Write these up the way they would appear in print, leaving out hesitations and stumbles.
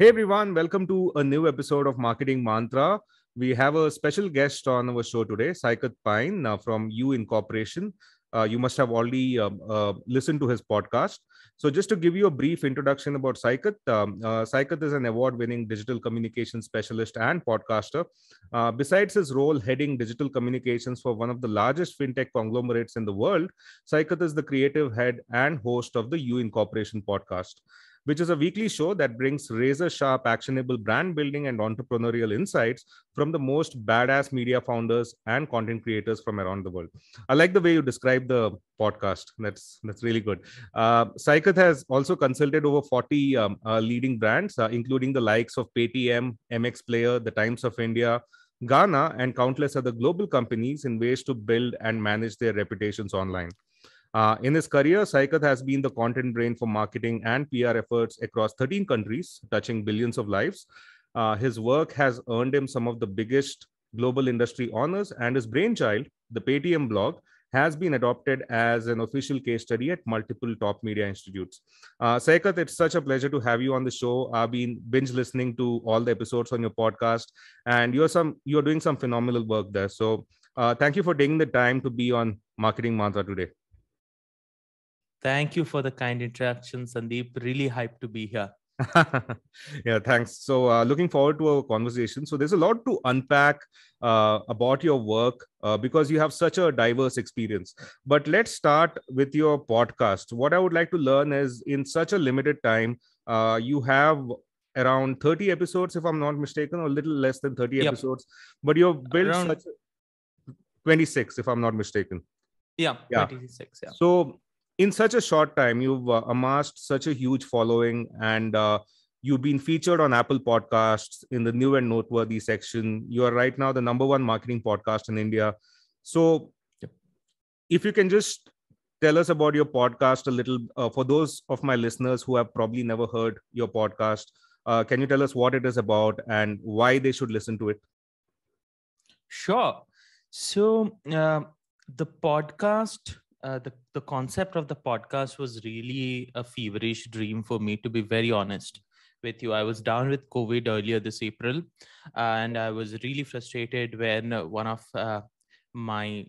Hey everyone, welcome to a new episode of Marketing Mantra. We have a special guest on our show today, Saikat Pyne from U Incorporation. You must have already listened to his podcast. So, just to give you a brief introduction about Saikat, Saikat is an award winning digital communication specialist and podcaster. Besides his role heading digital communications for one of the largest fintech conglomerates in the world, Saikat is the creative head and host of the U Incorporation podcast, which is a weekly show that brings razor sharp, actionable brand building and entrepreneurial insights from the most badass media founders and content creators from around the world. I like the way you describe the podcast. That's really good. Saikat has also consulted over 40 leading brands, including the likes of Paytm, MX Player, The Times of India, Ghana, and countless other global companies in ways to build and manage their reputations online. In his career, Saikat has been the content brain for marketing and PR efforts across 13 countries, touching billions of lives. His work has earned him some of the biggest global industry honors, and his brainchild, the Paytm blog, has been adopted as an official case study at multiple top media institutes. Saikat, it's such a pleasure to have you on the show. I've been binge listening to all the episodes on your podcast, and you're doing some phenomenal work there. So, thank you for taking the time to be on Marketing Mantra today. Thank you for the kind introduction, Sandeep. Really hyped to be here. Yeah, thanks. So, looking forward to our conversation. So, there's a lot to unpack about your work because you have such a diverse experience. But let's start with your podcast. What I would like to learn is in such a limited time, you have around 30 episodes, if I'm not mistaken, or a little less than 30 Yep. episodes. But you've built Around such 26, if I'm not mistaken. yeah, Yeah. 26. Yeah. So, in such a short time, you've amassed such a huge following, and you've been featured on Apple Podcasts in the new and noteworthy section. You are right now the number one marketing podcast in India. So, Yep. if you can just tell us about your podcast a little, for those of my listeners who have probably never heard your podcast, can you tell us what it is about and why they should listen to it? Sure. So the podcast, the concept of the podcast was really a feverish dream for me, to be very honest with you. I was down with COVID earlier this April, and I was really frustrated when one of my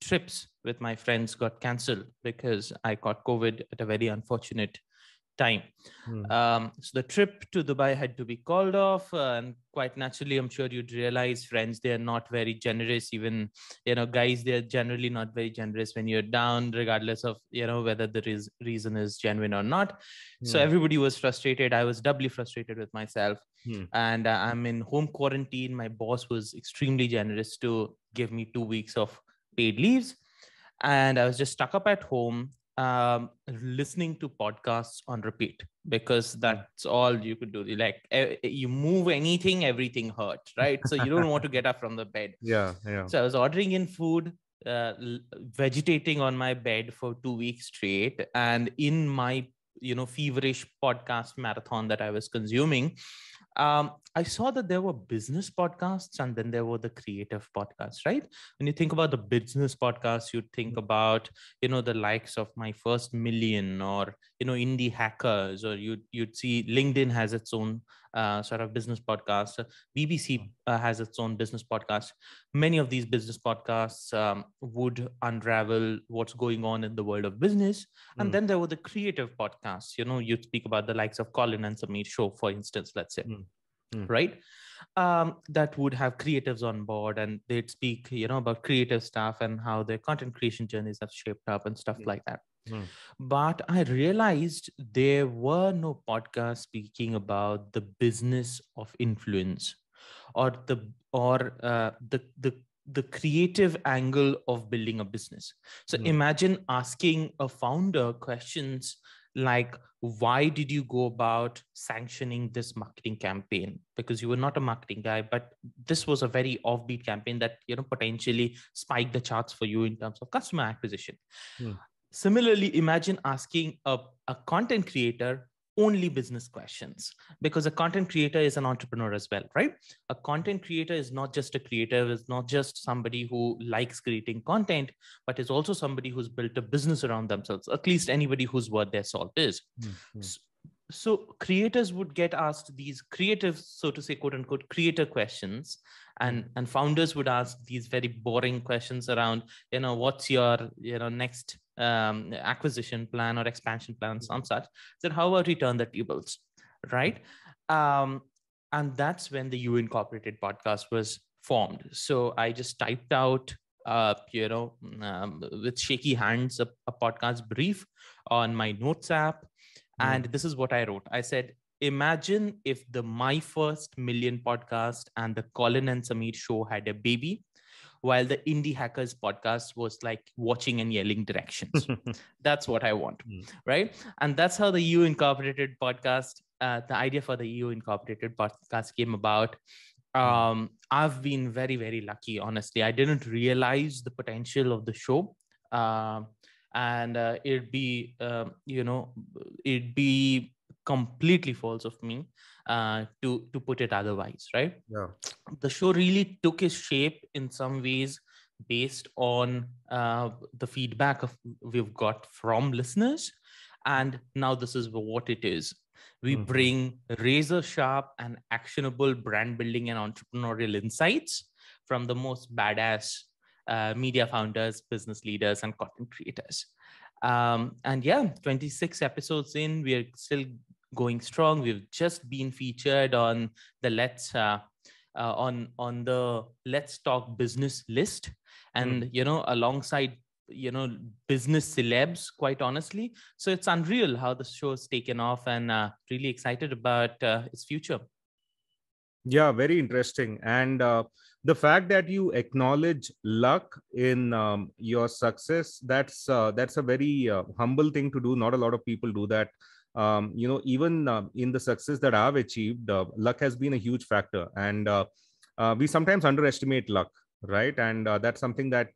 trips with my friends got cancelled because I got COVID at a very unfortunate time. So the trip to Dubai had to be called off, and quite naturally, I'm sure you'd realize, friends, they are not very generous. Even guys, they're generally not very generous when you're down, regardless of whether the reason is genuine or not. So everybody was frustrated. I was doubly frustrated with myself, and I'm in home quarantine. My boss was extremely generous to give me 2 weeks of paid leaves, and I was just stuck up at home listening to podcasts on repeat, because that's all you could do. Like you move anything, everything hurts, right? So you don't want to get up from the bed. Yeah. So I was ordering in food, vegetating on my bed for 2 weeks straight, and in my feverish podcast marathon that I was consuming, I saw that there were business podcasts and then there were the creative podcasts, right? When you think about the business podcasts, you think about, the likes of My First Million, or, Indie Hackers, or you'd see LinkedIn has its own sort of business podcast. BBC has its own business podcast. Many of these business podcasts would unravel what's going on in the world of business. And then there were the creative podcasts. You'd speak about the likes of Colin and Sameer Show, for instance, let's say. Right? That would have creatives on board, and they'd speak, about creative stuff and how their content creation journeys have shaped up and stuff like that. But I realized there were no podcasts speaking about the business of influence, or the creative angle of building a business. So imagine asking a founder questions like, why did you go about sanctioning this marketing campaign? Because you were not a marketing guy, but this was a very offbeat campaign that potentially spiked the charts for you in terms of customer acquisition. Similarly, imagine asking a content creator only business questions, because a content creator is an entrepreneur as well, right? A content creator is not just a creator, is not just somebody who likes creating content, but is also somebody who's built a business around themselves, at least anybody whose worth their salt is. So creators would get asked these creative, so to say, quote unquote, creator questions, and founders would ask these very boring questions around, what's your, next acquisition plan or expansion plan, some such. Then how about we turn the tables, right? And that's when the You Incorporated podcast was formed. So I just typed out, with shaky hands, a podcast brief on my notes app. And this is what I wrote. I said, imagine if the My First Million podcast and the Colin and Samir show had a baby, while the Indie Hackers podcast was like watching and yelling directions. That's what I want, right? And that's how the You Incorporated podcast, the idea for the You Incorporated podcast came about. I've been very, very lucky, honestly. I didn't realize the potential of the show. And it'd be completely false of me to put it otherwise, right? Yeah. The show really took its shape in some ways based on the feedback we've got from listeners, and now this is what it is. We bring razor sharp and actionable brand building and entrepreneurial insights from the most badass media founders, business leaders, and content creators. And yeah, 26 episodes in, we are still going strong. We've just been featured on the on the Let's Talk Business list, and alongside business celebs, quite honestly. So it's unreal how the show's taken off, and really excited about its future. Yeah, very interesting. And the fact that you acknowledge luck in your success, that's a very humble thing to do. Not a lot of people do that. Even in the success that I've achieved, luck has been a huge factor, and we sometimes underestimate luck, right? And that's something that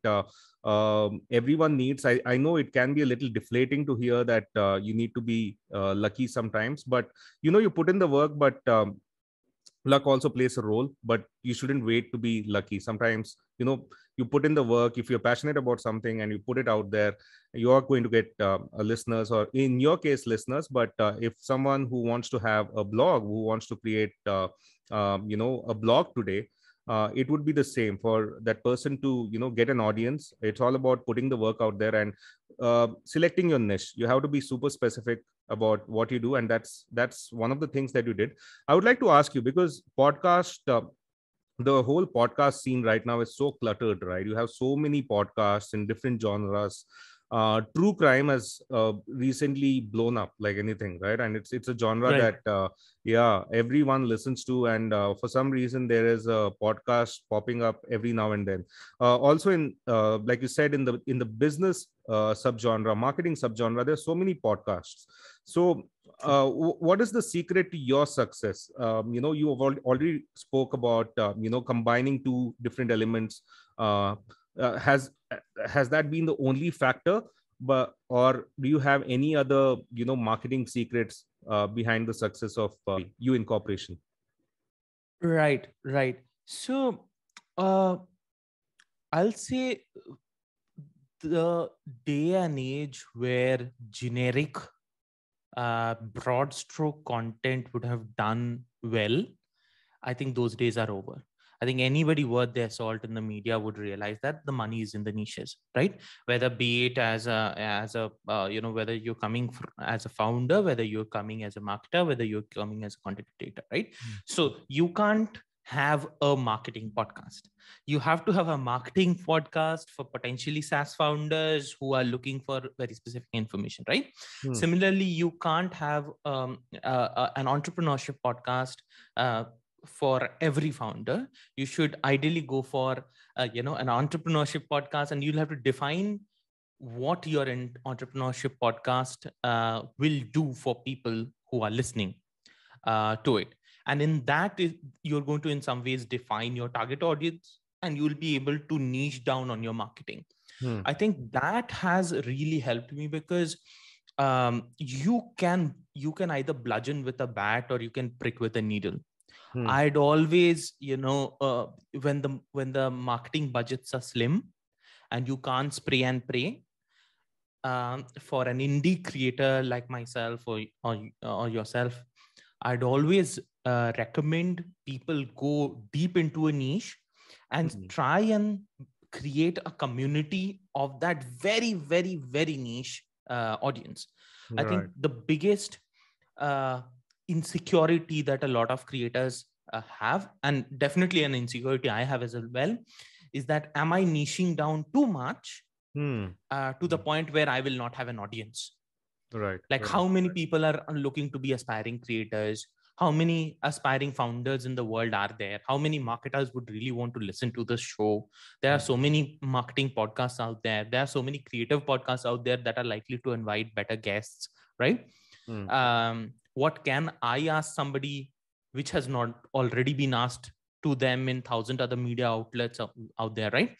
everyone needs. I know it can be a little deflating to hear that you need to be lucky sometimes, but you put in the work, but luck also plays a role, but you shouldn't wait to be lucky. Sometimes you put in the work. If you're passionate about something and you put it out there, you are going to get listeners, or in your case listeners. But if someone who wants to have a blog, who wants to create a blog today, it would be the same for that person to get an audience. It's all about putting the work out there and selecting your niche. You have to be super specific about what you do, and that's one of the things that you did. I would like to ask you, because the whole podcast scene right now is so cluttered, right? You have so many podcasts in different genres. True crime has recently blown up like anything, right? And it's a genre Right. that everyone listens to, and for some reason there is a podcast popping up every now and then. Also, in like you said, in the business subgenre, marketing subgenre, there's so many podcasts. So what is the secret to your success? You have already spoke about combining two different elements. Has that been the only factor, but or do you have any other marketing secrets behind the success of You Incorporation? Right. So uh, I'll say the day and age where generic broad stroke content would have done well, I think those days are over. I think anybody worth their salt in the media would realize that the money is in the niches, right? Whether be it as a whether you're coming as a founder, whether you're coming as a marketer, whether you're coming as a content creator, right? So you can't have a marketing podcast. You have to have a marketing podcast for potentially SaaS founders who are looking for very specific information, right? Similarly, you can't have an entrepreneurship podcast for every founder. You should ideally go for an entrepreneurship podcast, and you'll have to define what your entrepreneurship podcast will do for people who are listening to it. And in that, you're going to in some ways define your target audience, and you'll be able to niche down on your marketing. I think that has really helped me, because you can either bludgeon with a bat or you can prick with a needle. I'd always, when the marketing budgets are slim and you can't spray and pray, for an indie creator like myself or yourself, I'd always recommend people go deep into a niche and try and create a community of that very, very, very niche audience. I think the biggest insecurity that a lot of creators have, and definitely an insecurity I have as well, is that am I niching down too much to the point where I will not have an audience? Like how many people are looking to be aspiring creators? How many aspiring founders in the world are there? How many marketers would really want to listen to the show? There are so many marketing podcasts out there. There are so many creative podcasts out there that are likely to invite better guests, right? What can I ask somebody which has not already been asked to them in 1,000 other media outlets out there, right?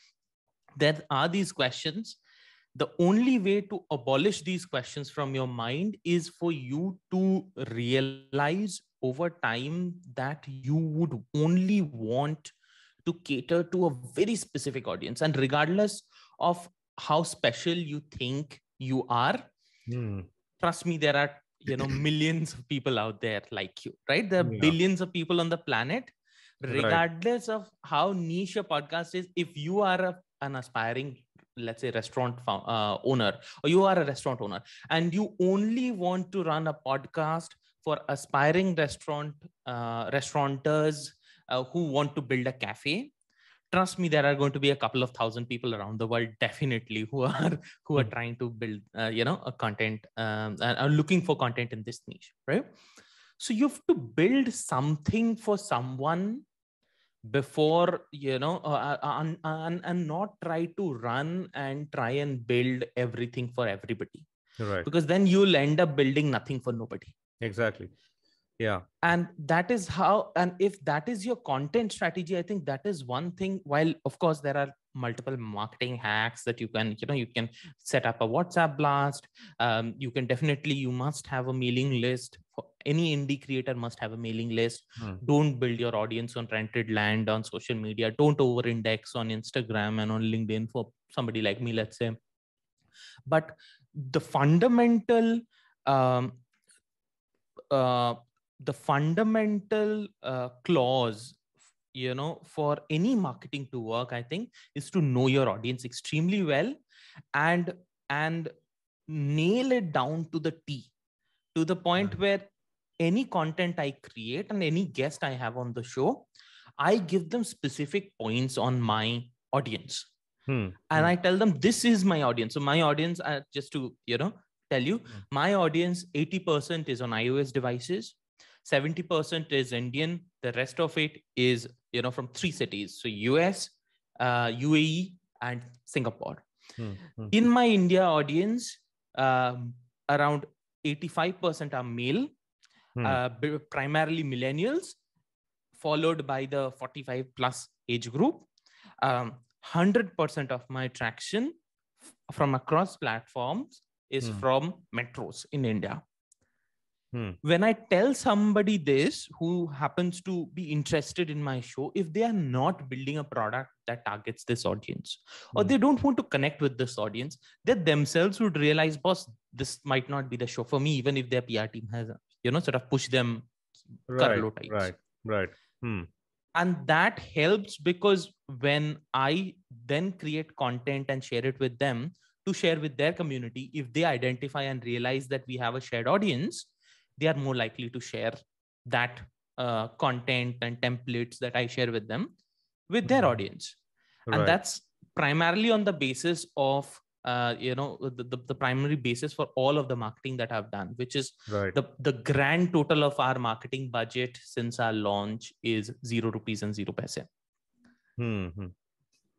There are these questions. The only way to abolish these questions from your mind is for you to realize over time that you would only want to cater to a very specific audience. And regardless of how special you think you are, trust me, there are millions of people out there like you, right? There are billions of people on the planet. Regardless of how niche a podcast is, if you are an aspiring, let's say, restaurant owner, or you are a restaurant owner and you only want to run a podcast for aspiring restaurateurs who want to build a cafe, trust me, there are going to be a couple of thousand people around the world definitely who are trying to build a content and are looking for content in this niche, right? So you have to build something for someone before and not try to run and try and build everything for everybody, because then you'll end up building nothing for nobody. Exactly. Yeah. And that is how, and if that is your content strategy, I think that is one thing. While of course there are multiple marketing hacks that you can set up a WhatsApp blast. You must have a mailing list. For any indie creator must have a mailing list. Don't build your audience on rented land on social media. Don't over index on Instagram and on LinkedIn for somebody like me, let's say. But the fundamental clause for any marketing to work, I think, is to know your audience extremely well and nail it down to the T, to the point where any content I create and any guest I have on the show, I give them specific points on my audience. And I tell them, this is my audience. So my audience, just to tell you, my audience, 80% is on iOS devices, 70% is Indian. The rest of it is, from 3 cities. So US, UAE, and Singapore. In my India audience, around 85% are male, primarily millennials, followed by the 45 plus age group. 100% of my traction from across platforms is from metros in India. When I tell somebody this who happens to be interested in my show, if they are not building a product that targets this audience, or they don't want to connect with this audience, they themselves would realize, boss, this might not be the show for me, even if their PR team has sort of pushed them right. And that helps, because when I then create content and share it with them to share with their community, if they identify and realize that we have a shared audience, they are more likely to share that content and templates that I share with them with their audience. And that's primarily on the basis of the primary basis for all of the marketing that I've done, which is the grand total of our marketing budget since our launch is 0 rupees and 0 paise.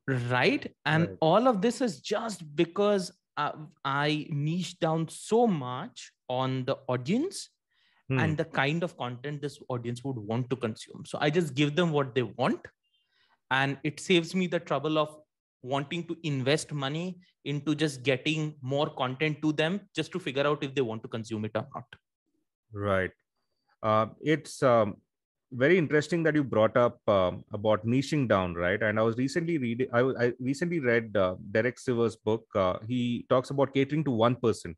Right. And all of this is just because I niche down so much on the audience and the kind of content this audience would want to consume. So I just give them what they want, and it saves me the trouble of wanting to invest money into just getting more content to them just to figure out if they want to consume it or not. Right. It's very interesting that you brought up about niching down, right? And I was recently reading. I recently read Derek Siver's book. He talks about catering to 1%.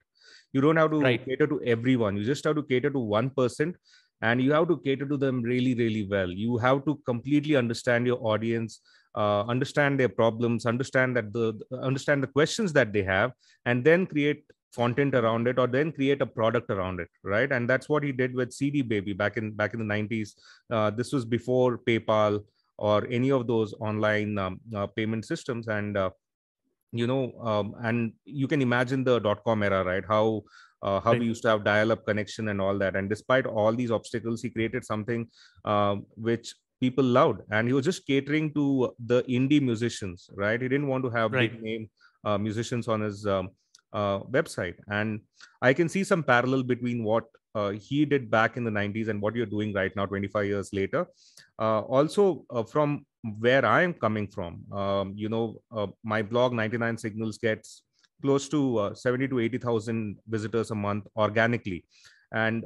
You don't have to Right. cater to everyone. You just have to cater to 1%, and you have to cater to them really, really well. You have to completely understand your audience, understand their problems, understand the questions that they have, and then create content around it, or then create a product around it, right? And that's what he did with CD Baby back in the 90s. This was before PayPal or any of those online payment systems. And and you can imagine the .com era, right? How we Right. used to have dial-up connection and all that. And despite all these obstacles, he created something which people loved, and he was just catering to the indie musicians, right? He didn't want to have Right. big name musicians on his website. And I can see some parallel between what he did back in the 90s and what you're doing right now, 25 years later. Also, from where I am coming from, my blog 99 Signals gets close to 70 to 80,000 visitors a month organically. And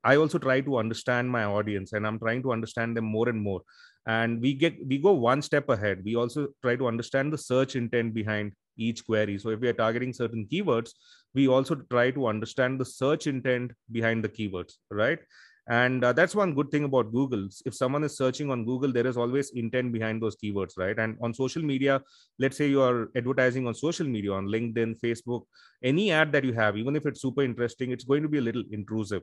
I also try to understand my audience, and I'm trying to understand them more and more. And we go one step ahead. We also try to understand the search intent behind each query. So if we are targeting certain keywords, we also try to understand the search intent behind the keywords, right? And that's one good thing about Google. If someone is searching on Google, there is always intent behind those keywords, right? And on social media, let's say you are advertising on social media, on LinkedIn, Facebook, any ad that you have, even if it's super interesting, it's going to be a little intrusive,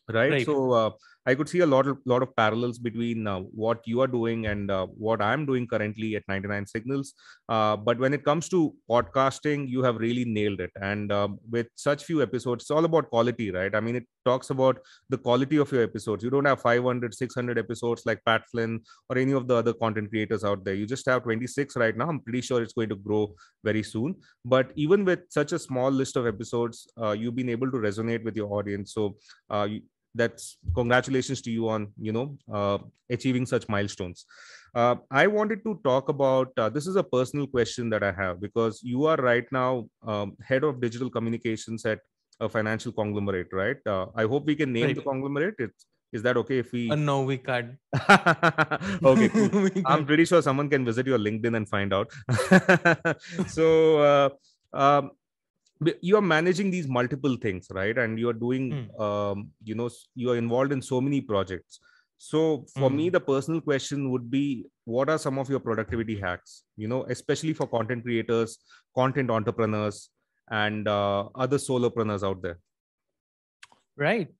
right? Right. So I could see a lot of parallels between what you are doing and what I'm doing currently at 99 Signals. But when it comes to podcasting, you have really nailed it. And with such few episodes, it's all about quality, right? I mean, it talks about the quality of your episodes. You don't have 500, 600 episodes like Pat Flynn or any of the other content creators out there. You just have 26 right now. I'm pretty sure it's going to grow very soon. But even with such a small list of episodes, you've been able to resonate with your audience. So that's congratulations to you on achieving such milestones. I wanted to talk about this is a personal question that I have, because you are right now head of digital communications at a financial conglomerate, right? I hope we can name the Right. conglomerate. Is that okay if we No, we can't. okay, cool. We I'm can't. pretty sure someone can visit your LinkedIn and find out. So um, you are managing these multiple things, right? And you are doing Hmm. you are involved in so many projects. So for me, Hmm. the personal question would be, what are some of your productivity hacks, especially for content creators, content entrepreneurs, and other solopreneurs out there? Right.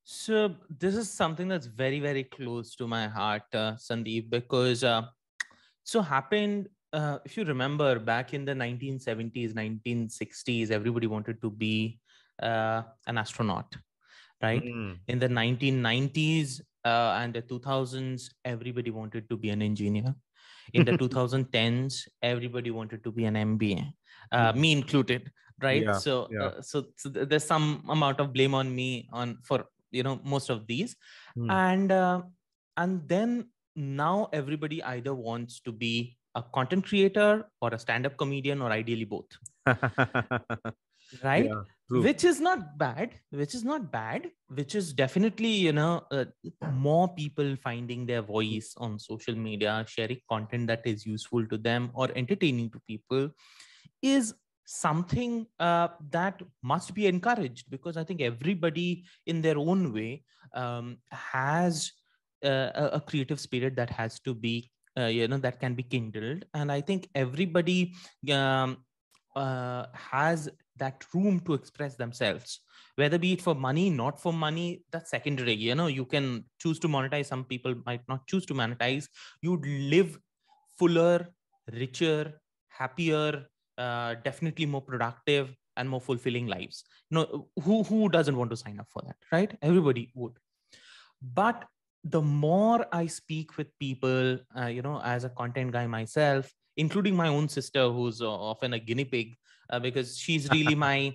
So this is something that's very, very close to my heart, Sandeep, because so happened. If you remember, back in the 1970s, 1960s, everybody wanted to be an astronaut, right? Mm. In the 1990s and the 2000s, everybody wanted to be an engineer. In the 2010s, everybody wanted to be an MBA, me included, right? Yeah, So, yeah. there's some amount of blame on me on for most of these, Mm. and then now everybody either wants to be a content creator or a stand-up comedian, or ideally both, right? Yeah, true. Which is not bad, which is definitely more people finding their voice on social media, sharing content that is useful to them or entertaining to people, is something that must be encouraged, because I think everybody in their own way has a creative spirit that has to be that can be kindled, and I think everybody um, has that room to express themselves, whether be it for money, not for money, that's secondary. You can choose to monetize, some people might not choose to monetize. You'd live fuller, richer, happier, definitely more productive and more fulfilling lives. Who doesn't want to sign up for that, right? Everybody would. But the more I speak with people, as a content guy myself, including my own sister, who's often a guinea pig, because she's really my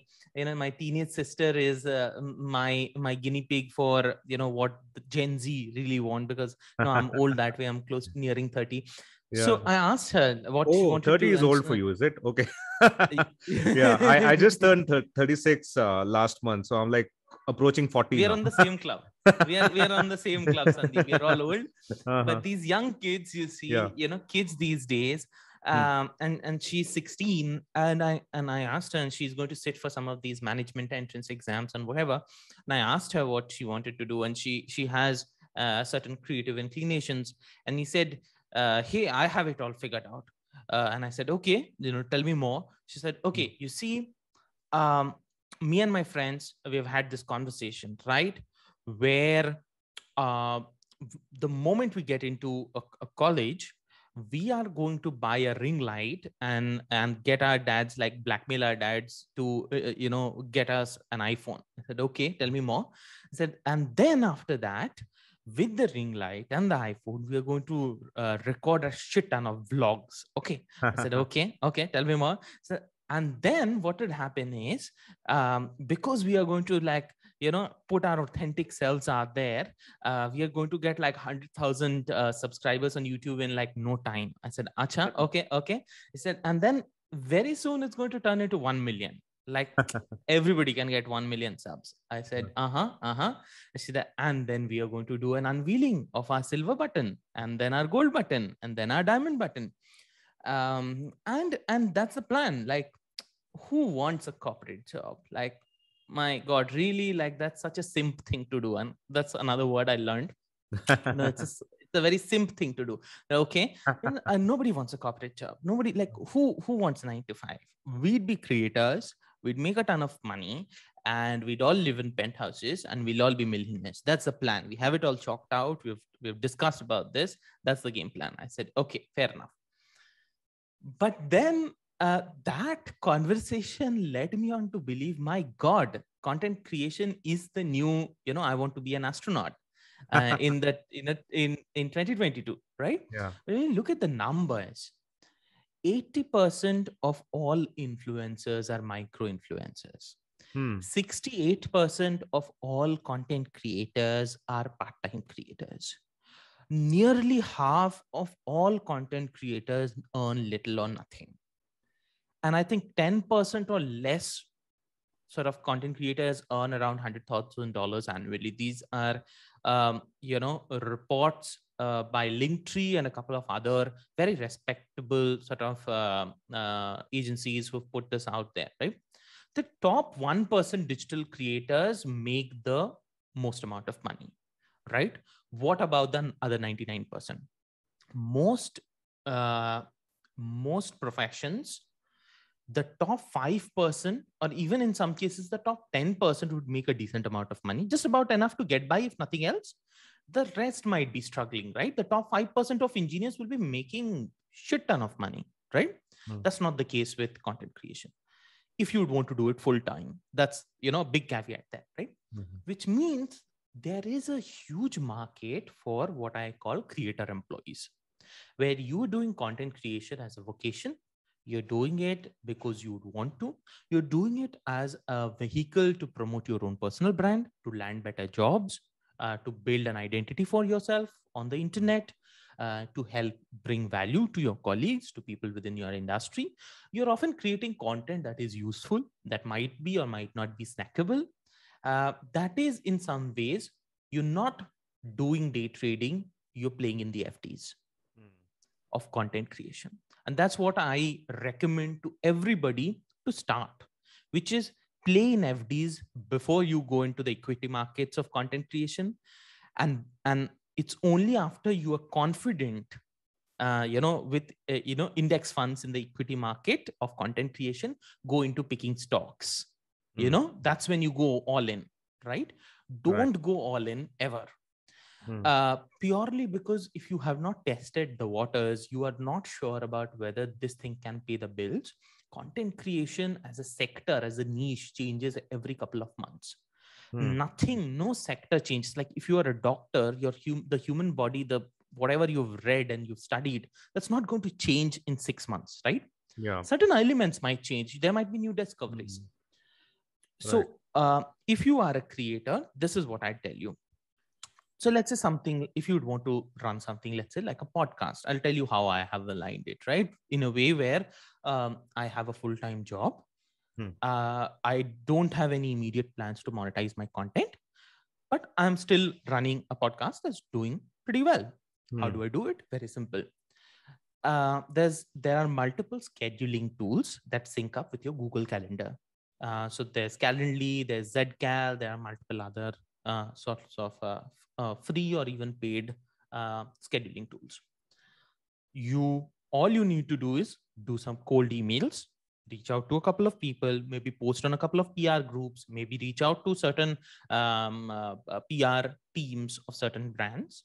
teenage sister is my guinea pig for what the Gen Z really want, because I'm old that way. I'm close to nearing 30. Yeah. So I asked her what she Oh, wanted 30 to, is and old for you, is it? Okay. Yeah, I so, just turned 36 last month. So I'm like, approaching 40 We are now. on the same club. We are on the same club, Sandeep. We are all old. But these young kids, you see, kids these days, and she's 16, and I asked her, and she's going to sit for some of these management entrance exams and whatever. And I asked her what she wanted to do, and she has certain creative inclinations. And he said, "Hey, I have it all figured out." And I said, "Okay, tell me more." She said, "Okay, you see, me and my friends, we've had this conversation, right? Where uh, the moment we get into a college, we are going to buy a ring light and get our dads, like blackmail our dads to get us an iPhone." I said, "Okay, tell me more." I said, "And then after that, with the ring light and the iPhone, we are going to record a shit ton of vlogs." Okay. I said, okay, tell me more. So, and then what would happen is, because we are going to put our authentic selves out there, we are going to get like 100,000 subscribers on YouTube in like no time. I said, "Acha, okay." He said, "And then very soon it's going to turn into 1 million. Like everybody can get 1 million subs." I said, She said, "And then we are going to do an unveiling of our silver button, and then our gold button, and then our diamond button. And that's the plan. Like, who wants a corporate job? Like, my God, really? Like, that's such a simp thing to do." And that's another word I learned. It's a very simp thing to do. Okay. And nobody wants a corporate job. Nobody, like, who wants 9 to 5? We'd be creators. We'd make a ton of money, and we'd all live in penthouses, and we'll all be millionaires. That's the plan. We have it all chalked out. We've discussed about this. That's the game plan. I said, "Okay, fair enough." But then that conversation led me on to believe, my God, content creation is the new, I want to be an astronaut in 2022, right? Yeah. When you look at the numbers, 80% of all influencers are micro influencers. 68% of all content creators are part-time creators. Nearly half of all content creators earn little or nothing. And I think 10% or less sort of content creators earn around $100,000 annually. These are, reports by Linktree and a couple of other very respectable sort of agencies who've put this out there, right? The top 1% digital creators make the most amount of money, right? What about the other 99%? Most professions, the top 5%, or even in some cases the top 10%, would make a decent amount of money, just about enough to get by, if nothing else. The rest might be struggling, right? The top 5% of engineers will be making shit ton of money, right? That's not the case with content creation. If you would want to do it full time, that's, a big caveat there, right? Which means there is a huge market for what I call creator employees, where you're doing content creation as a vocation. You're doing it because you would want to. You're doing it as a vehicle to promote your own personal brand, to land better jobs, to build an identity for yourself on the internet, to help bring value to your colleagues, to people within your industry. You're often creating content that is useful, that might be or might not be snackable. That is, in some ways, you're not doing day trading, you're playing in the FTs of content creation. And that's what I recommend to everybody to start, which is play in FDs before you go into the equity markets of content creation. And it's only after you are confident, with index funds in the equity market of content creation, go into picking stocks. That's when you go all in, right? Don't go all in ever. Purely because if you have not tested the waters, you are not sure about whether this thing can pay the bills. Content creation as a sector, as a niche, changes every couple of months. No sector changes. Like if you are a doctor, the human body, the whatever you've read and you've studied, that's not going to change in 6 months, right? Yeah. Certain elements might change. There might be new discoveries. So if you are a creator, this is what I tell you. So let's say something, if you'd want to run something, let's say like a podcast, I'll tell you how I have aligned it, right? In a way where I have a full-time job. I don't have any immediate plans to monetize my content, but I'm still running a podcast that's doing pretty well. How do I do it? Very simple. There are multiple scheduling tools that sync up with your Google Calendar. So there's Calendly, there's Zcal, there are multiple other sorts of free or even paid scheduling tools. All you need to do is do some cold emails, reach out to a couple of people, maybe post on a couple of PR groups, maybe reach out to certain PR teams of certain brands,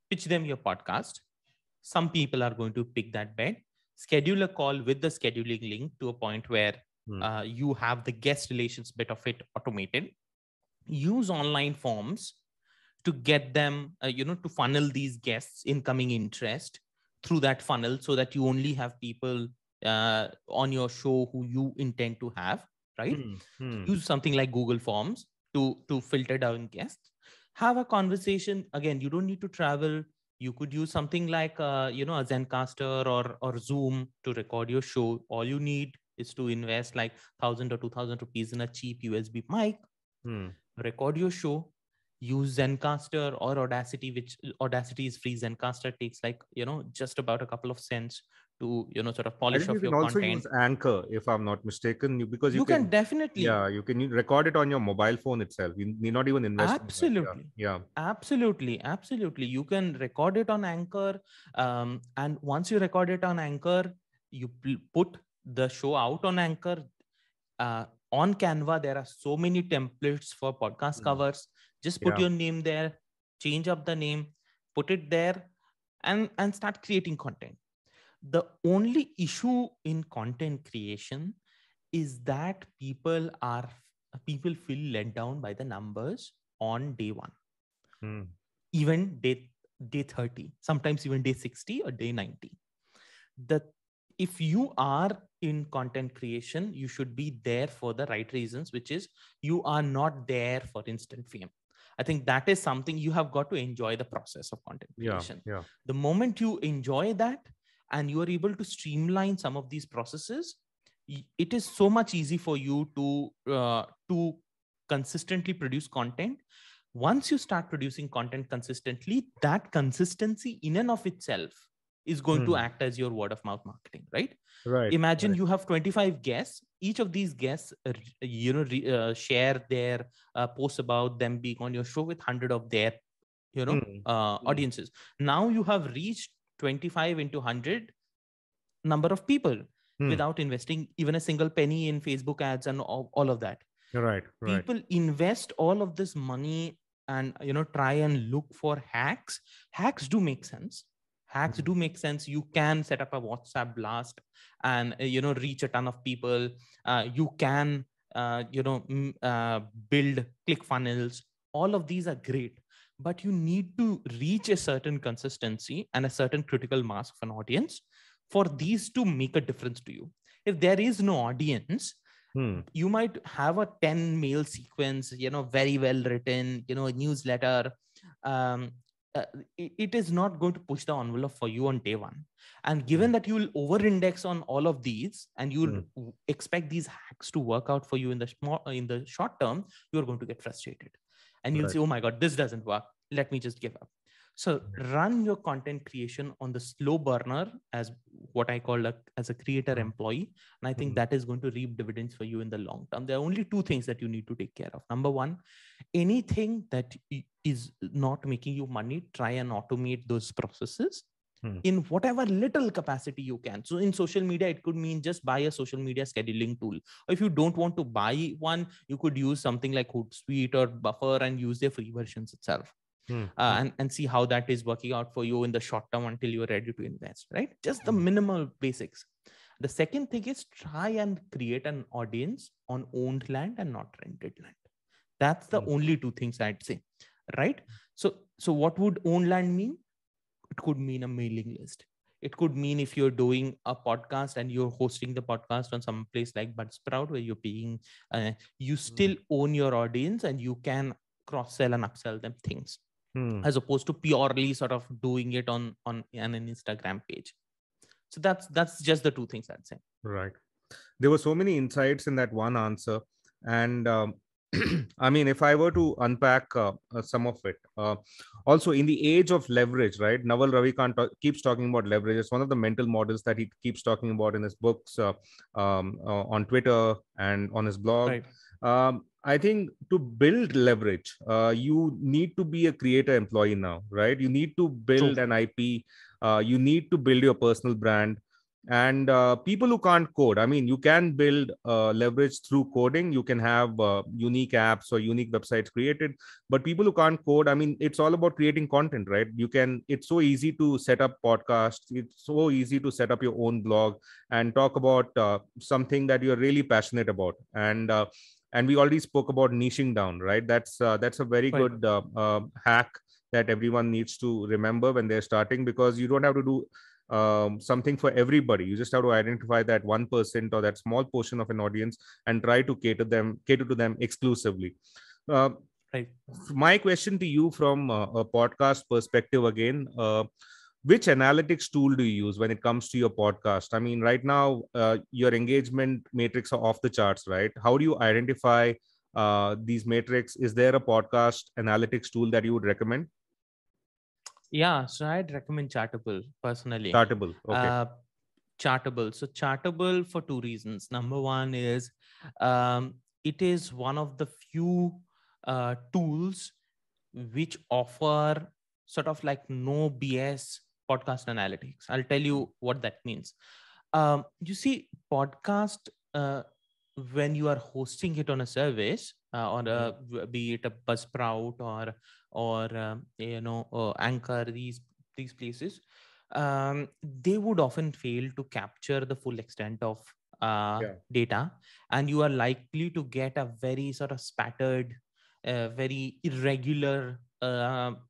pitch them your podcast. Some people are going to pick that bet. Schedule a call with the scheduling link to a point where you have the guest relations bit of it automated. Use online forms to get them, to funnel these guests' incoming interest through that funnel, so that you only have people on your show who you intend to have, right? Use something like Google Forms to filter down guests. Have a conversation. Again, you don't need to travel. You could use something like a Zencaster or Zoom to record your show. All you need is to invest like 1,000 or 2,000 rupees in a cheap USB mic. Record your show. Use Zencaster or Audacity, which Audacity is free. Zencaster takes like just about a couple of cents to sort of polish off you can your also content. use Anchor, if I'm not mistaken, because you can definitely, you can record it on your mobile phone itself. You need not even invest. Absolutely. Absolutely. You can record it on Anchor, and once you record it on Anchor, you put the show out on Anchor. On Canva, there are so many templates for podcast covers. Just put your name there, change up the name, put it there, and start creating content. The only issue in content creation is that people feel let down by the numbers on day 1, even day 30, sometimes even day 60 or day 90. If you are in content creation, you should be there for the right reasons, which is you are not there for instant fame. I think that is something you have got to enjoy the process of content creation. The moment you enjoy that and you are able to streamline some of these processes, it is so much easy for you to consistently produce content. Once you start producing content consistently, that consistency in and of itself is going to act as your word of mouth marketing, right? Imagine you have 25 guests. Each of these guests, share their posts about them being on your show with 100 of their, audiences. Now you have reached 25 into 100 number of people without investing even a single penny in Facebook ads and all of that. People invest all of this money and try and look for hacks. Hacks do make sense. You can set up a WhatsApp blast and reach a ton of people. You can build click funnels. All of these are great, but you need to reach a certain consistency and a certain critical mass of an audience for these to make a difference to you. If there is no audience, you might have a 10 mail sequence, very well written, newsletter. It is not going to push the envelope for you on day 1. And given that you will over index on all of these and you expect these hacks to work out for you in the short term, you're going to get frustrated and you'll say, oh my God, this doesn't work. Let me just give up. So run your content creation on the slow burner, as what I call as a creator employee. And I think that is going to reap dividends for you in the long term. There are only 2 things that you need to take care of. Number 1, anything that is not making you money, try and automate those processes in whatever little capacity you can. So in social media, it could mean just buy a social media scheduling tool. Or if you don't want to buy one, you could use something like Hootsuite or Buffer and use their free versions itself. And see how that is working out for you in the short term until you're ready to invest, right? Just the minimal basics. The second thing is try and create an audience on owned land and not rented land. That's the only 2 things I'd say, right? So what would owned land mean? It could mean a mailing list. It could mean if you're doing a podcast and you're hosting the podcast on some place like Budsprout where you're paying, you still own your audience and you can cross-sell and upsell them things. As opposed to purely sort of doing it on an Instagram page. So that's just the 2 things I'd say. Right. There were so many insights in that one answer. And I mean, if I were to unpack some of it, also in the age of leverage, right? Naval Ravikant keeps talking about leverage. It's one of the mental models that he keeps talking about in his books, on Twitter and on his blog. Right. I think to build leverage, you need to be a creator employee now, right? You need to True. build an IP. You need to build your personal brand. And people who can't code, I mean, you can build leverage through coding. You can have unique apps or unique websites created. But people who can't code, I mean, it's all about creating content, right? You can, it's so easy to set up podcasts. It's so easy to set up your own blog and talk about something that you're really passionate about. And we already spoke about niching down, right? That's a very Right. good hack that everyone needs to remember when they're starting, because you don't have to do something for everybody. You just have to identify that 1% or that small portion of an audience and try to cater to them exclusively. uh, Right. my question to you from a podcast perspective again, which analytics tool do you use when it comes to your podcast? I mean, right now, your engagement metrics are off the charts, right? How do you identify these metrics? Is there a podcast analytics tool that you would recommend? Yeah, so I'd recommend Chartable personally. Chartable. Okay. Uh, Chartable. So Chartable for two reasons. Number one is it is one of the few tools which offer sort of like no BS podcast analytics. I'll tell you what that means. You see, podcast, when you are hosting it on a service, be it a Buzzsprout or Anchor, these places, they would often fail to capture the full extent of Yeah. data, and you are likely to get a very sort of spattered, very irregular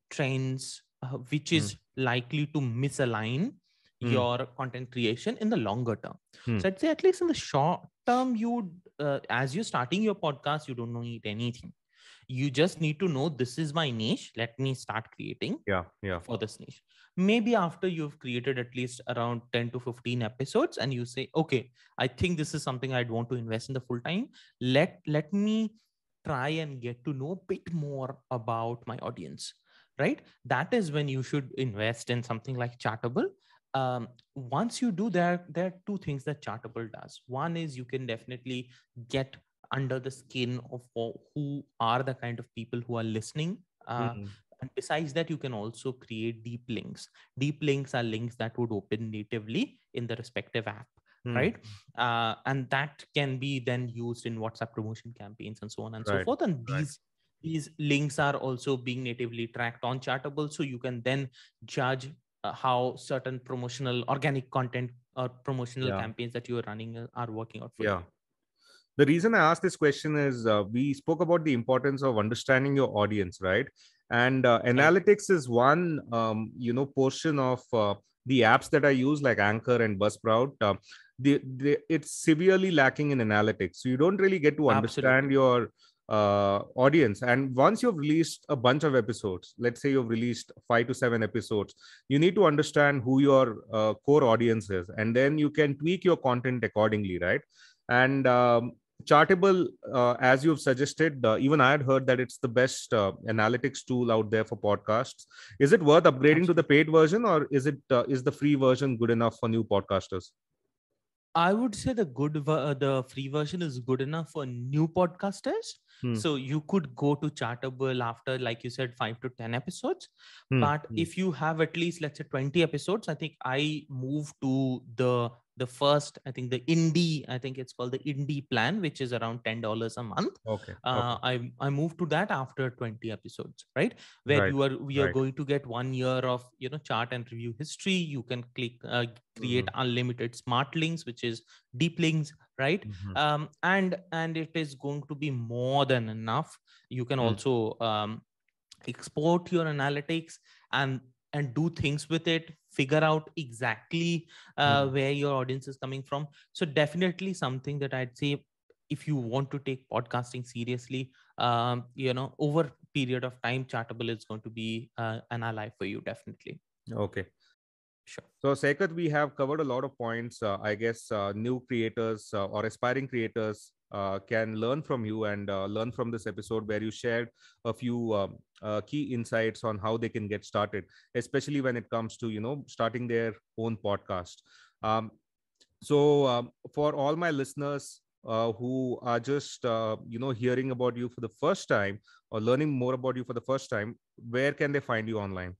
trends, which Hmm. is likely to misalign Hmm. your content creation in the longer term. Hmm. So I'd say at least in the short term, as you're starting your podcast, you don't need anything. You just need to know, this is my niche. Let me start creating Yeah. Yeah. for this niche. Maybe after you've created at least around 10 to 15 episodes and you say, okay, I think this is something I'd want to invest in the full time. Let me try and get to know a bit more about my audience, right? That is when you should invest in something like Chartable. Once you do that, there are two things that Chartable does. One is you can definitely get under the skin of who are the kind of people who are listening. Hmm. And besides that, you can also create deep links. Deep links are links that would open natively in the respective app, Hmm. right? And that can be then used in WhatsApp promotion campaigns and so on and so Right. forth. And Right. these links are also being natively tracked on Chartable, so you can then judge how certain promotional organic content or promotional Yeah. campaigns that you are running are working out for you. Yeah. The reason I asked this question is we spoke about the importance of understanding your audience, right? And Right. analytics is one, portion of the apps that I use, like Anchor and Buzzsprout. It's severely lacking in analytics. So you don't really get to understand Absolutely. your audience. And once you've released a bunch of episodes, let's say you've released 5 to 7 episodes, you need to understand who your core audience is, and then you can tweak your content accordingly, right? And Chartable, as you've suggested, even I had heard that it's the best analytics tool out there for podcasts. Is it worth upgrading to the Absolutely. paid version, or is the free version good enough for new podcasters? I would say the free version is good enough for new podcasters. Hmm. So you could go to Chartable after, like you said, 5 to 10 episodes. Hmm. But Hmm. if you have at least, let's say, 20 episodes, I think I moved to the first, I think the indie, I think it's called the indie plan, which is around $10 a month. Okay. Okay. I moved to that after 20 episodes, right? Where Right. we are Right. going to get 1 year of chart and review history. You can create Mhm. unlimited smart links, which is deep links, right? Mhm. And it is going to be more than enough. You can Hmm. also export your analytics and do things with it, figure out exactly Hmm. where your audience is coming from. So definitely something that I'd say, if you want to take podcasting seriously, over period of time, Chartable is going to be an ally for you, definitely. Okay. Sure. So, Saikat, we have covered a lot of points. I guess new creators or aspiring creators can learn from you and learn from this episode where you shared a few key insights on how they can get started, especially when it comes to starting their own podcast. Um, for all my listeners who are just hearing about you for the first time or learning more about you for the first time, where can they find you online?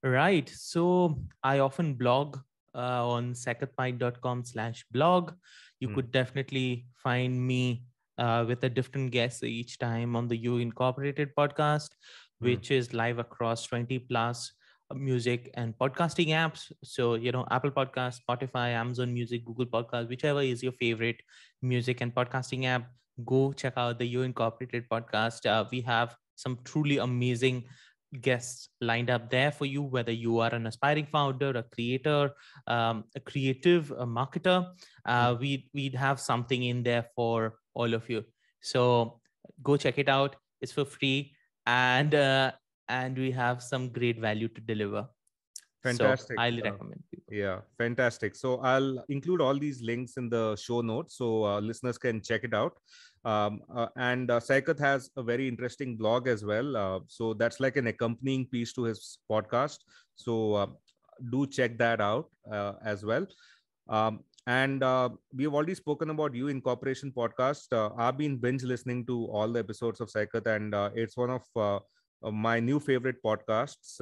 Right. So I often blog on sakatpyne.com/blog. You Hmm. could definitely find me with a different guest each time on the You Incorporated podcast, Hmm. which is live across 20 plus music and podcasting apps. So, Apple Podcast, Spotify, Amazon Music, Google Podcast, whichever is your favorite music and podcasting app, go check out the You Incorporated podcast. We have some truly amazing guests lined up there for you, whether you are an aspiring founder, a creator, a creative, a marketer. Hmm. We'd have something in there for all of you. So go check it out. It's for free, and we have some great value to deliver. So Fantastic. highly recommend people. Yeah, fantastic. So I'll include all these links in the show notes so listeners can check it out. And Saikat has a very interesting blog as well. So that's like an accompanying piece to his podcast. So do check that out as well. And we've already spoken about You Incorporation podcast. I've been binge listening to all the episodes of Saikat, and it's one of my new favorite podcasts.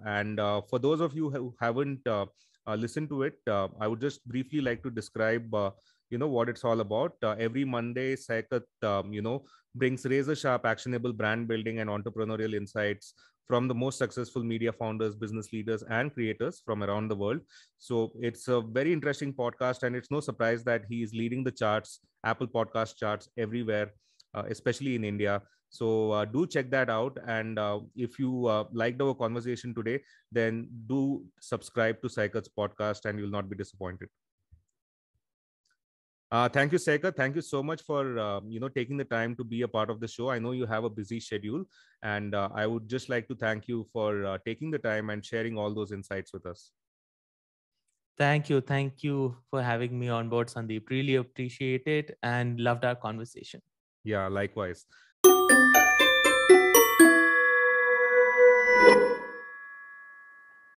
And for those of you who haven't listened to it, I would just briefly like to describe, what it's all about. Every Monday, Saikat, brings razor sharp, actionable brand building and entrepreneurial insights from the most successful media founders, business leaders, and creators from around the world. So it's a very interesting podcast, and it's no surprise that he is leading the charts, Apple Podcast charts everywhere, especially in India. So do check that out. And if you liked our conversation today, then do subscribe to Saikat's podcast, and you'll not be disappointed. Thank you, Saikat. Thank you so much for taking the time to be a part of the show. I know you have a busy schedule, and I would just like to thank you for taking the time and sharing all those insights with us. Thank you. Thank you for having me on board, Sandeep. Really appreciate it and loved our conversation. Yeah, likewise.